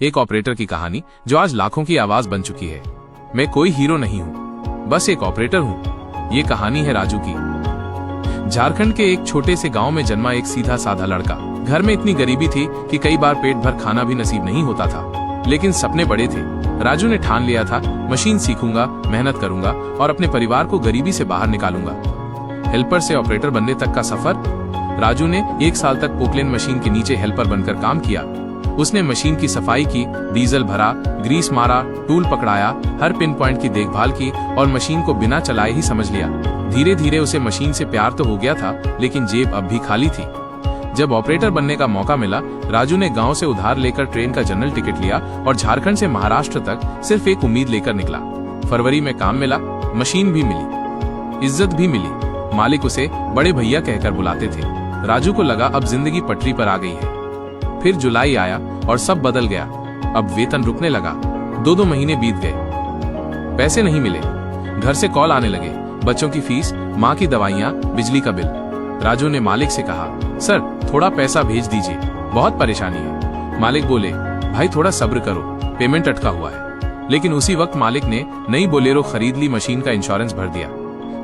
एक ऑपरेटर की कहानी जो आज लाखों की आवाज बन चुकी है। मैं कोई हीरो नहीं हूँ, बस एक ऑपरेटर हूँ। ये कहानी है राजू की। झारखंड के एक छोटे से गांव में जन्मा एक सीधा साधा लड़का। घर में इतनी गरीबी थी कि कई बार पेट भर खाना भी नसीब नहीं होता था, लेकिन सपने बड़े थे। राजू ने ठान लिया था, मशीन सीखूंगा, मेहनत करूंगा और अपने परिवार को गरीबी से बाहर निकालूंगा। हेल्पर से ऑपरेटर बनने तक का सफर। राजू ने 1 साल तक पोकलेन मशीन के नीचे हेल्पर बनकर काम किया। उसने मशीन की सफाई की, डीजल भरा, ग्रीस मारा, टूल पकड़ाया, हर पिन पॉइंट की देखभाल की और मशीन को बिना चलाए ही समझ लिया। धीरे धीरे उसे मशीन से प्यार तो हो गया था, लेकिन जेब अब भी खाली थी। जब ऑपरेटर बनने का मौका मिला, राजू ने गांव से उधार लेकर ट्रेन का जनरल टिकट लिया और झारखंड से महाराष्ट्र तक सिर्फ एक उम्मीद लेकर निकला। फरवरी में काम मिला, मशीन भी मिली, इज्जत भी मिली। मालिक उसे बड़े भैया कहकर बुलाते थे। राजू को लगा अब जिंदगी पटरी पर आ गई है। फिर जुलाई आया और सब बदल गया। अब वेतन रुकने लगा। 2 महीने बीत गए, पैसे नहीं मिले। घर से कॉल आने लगे, बच्चों की फीस, माँ की दवाइयाँ, बिजली का बिल। राजू ने मालिक से कहा, सर थोड़ा पैसा भेज दीजिए, बहुत परेशानी है। मालिक बोले, भाई थोड़ा सब्र करो, पेमेंट अटका हुआ है। लेकिन उसी वक्त मालिक ने नई बोलेरो खरीद ली, मशीन का इंश्योरेंस भर दिया।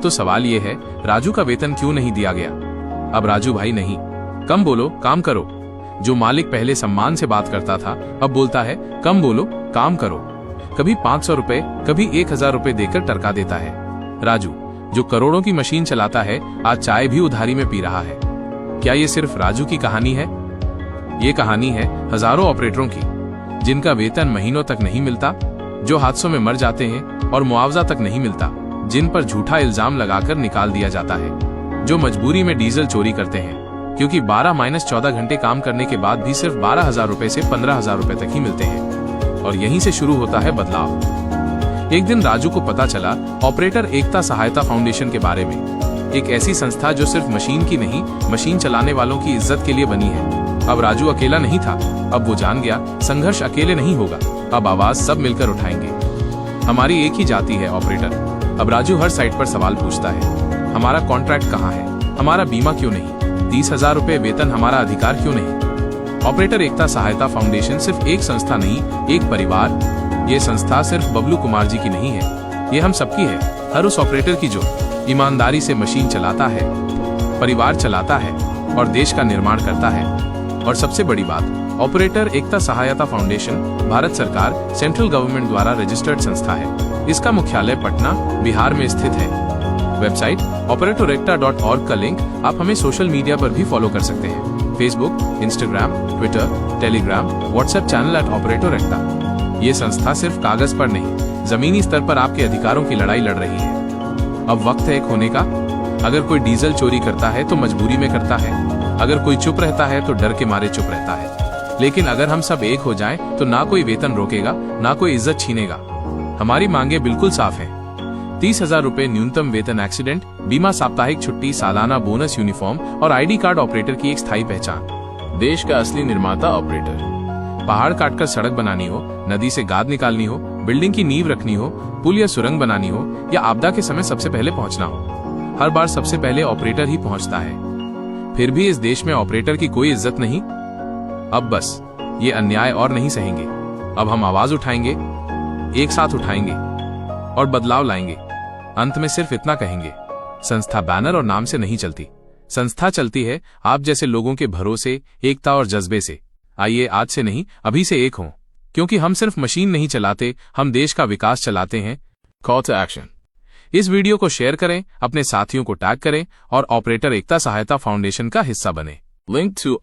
तो सवाल यह है, राजू का वेतन क्यों नहीं दिया गया? अब राजू भाई नहीं, कम बोलो, काम करो। जो मालिक पहले सम्मान से बात करता था, अब बोलता है कम बोलो, काम करो। कभी 500 रुपए, कभी 1000 रुपए देकर टरका देता है। राजू जो करोड़ों की मशीन चलाता है, आज चाय भी उधारी में पी रहा है। क्या ये सिर्फ राजू की कहानी है? ये कहानी है हजारों ऑपरेटरों की, जिनका वेतन महीनों तक नहीं मिलता, जो हादसों में मर जाते हैं और मुआवजा तक नहीं मिलता, जिन पर झूठा इल्जाम लगाकर निकाल दिया जाता है, जो मजबूरी में डीजल चोरी करते हैं, क्योंकि 12-14 घंटे काम करने के बाद भी सिर्फ 12,000 रुपए से 15,000 रुपए तक ही मिलते हैं। और यहीं से शुरू होता है बदलाव। एक दिन राजू को पता चला ऑपरेटर एकता सहायता फाउंडेशन के बारे में। एक ऐसी संस्था जो सिर्फ मशीन की नहीं, मशीन चलाने वालों की इज्जत के लिए बनी है। अब राजू अकेला नहीं था। अब वो जान गया, संघर्ष अकेले नहीं होगा, अब आवाज सब मिलकर उठाएंगे। हमारी एक ही जाति है, ऑपरेटर। अब राजू हर साइट पर सवाल पूछता है, हमारा कॉन्ट्रैक्ट कहाँ है? हमारा बीमा क्यों नहीं? 30,000 रुपए वेतन हमारा अधिकार क्यों नहीं? ऑपरेटर एकता सहायता फाउंडेशन सिर्फ एक संस्था नहीं, एक परिवार। ये संस्था सिर्फ बबलू कुमार जी की नहीं है, ये हम सबकी है। हर उस ऑपरेटर की जो ईमानदारी से मशीन चलाता है, परिवार चलाता है और देश का निर्माण करता है। और सबसे बड़ी बात, ऑपरेटर एकता सहायता फाउंडेशन भारत सरकार सेंट्रल गवर्नमेंट द्वारा रजिस्टर्ड संस्था है। इसका मुख्यालय पटना, बिहार में स्थित है। वेबसाइट operatorekta.org का लिंक आप हमें सोशल मीडिया पर भी फॉलो कर सकते हैं। Facebook, Instagram, Twitter, Telegram, WhatsApp channel @operatorekta। ये संस्था सिर्फ कागज पर नहीं, जमीनी स्तर पर आपके अधिकारों की लड़ाई लड़ रही है। अब वक्त है एक होने का। अगर कोई डीजल चोरी करता है तो मजबूरी में करता है, अगर कोई चुप रहता है तो डर के मारे चुप रहता है। लेकिन अगर हम सब एक हो जाएं, तो ना कोई वेतन रोकेगा, ना कोई इज्जत छीनेगा। हमारी मांगे बिल्कुल साफ हैं। 30,000 रुपए न्यूनतम वेतन, एक्सीडेंट बीमा, साप्ताहिक छुट्टी, सालाना बोनस, यूनिफॉर्म और आईडी कार्ड, ऑपरेटर की एक स्थायी पहचान। देश का असली निर्माता ऑपरेटर। पहाड़ काटकर सड़क बनानी हो, नदी से गाद निकालनी हो, बिल्डिंग की नींव रखनी हो, पुल या सुरंग बनानी हो, या आपदा के समय सबसे पहले पहुंचना हो, हर बार सबसे पहले ऑपरेटर ही पहुंचता है। फिर भी इस देश में ऑपरेटर की कोई इज्जत नहीं। अब बस ये अन्याय और नहीं सहेंगे। अब हम आवाज उठाएंगे, एक साथ उठाएंगे और बदलाव लाएंगे। अंत में सिर्फ इतना कहेंगे, संस्था बैनर और नाम से नहीं चलती, संस्था चलती है आप जैसे लोगों के भरोसे, एकता और जज्बे से। आइए आज से नहीं, अभी से एक हों, क्योंकि हम सिर्फ मशीन नहीं चलाते, हम देश का विकास चलाते हैं। Call to action. इस वीडियो को शेयर करें, अपने साथियों को टैग करें और ऑपरेटर एकता सहायता फाउंडेशन का हिस्सा बने। Link to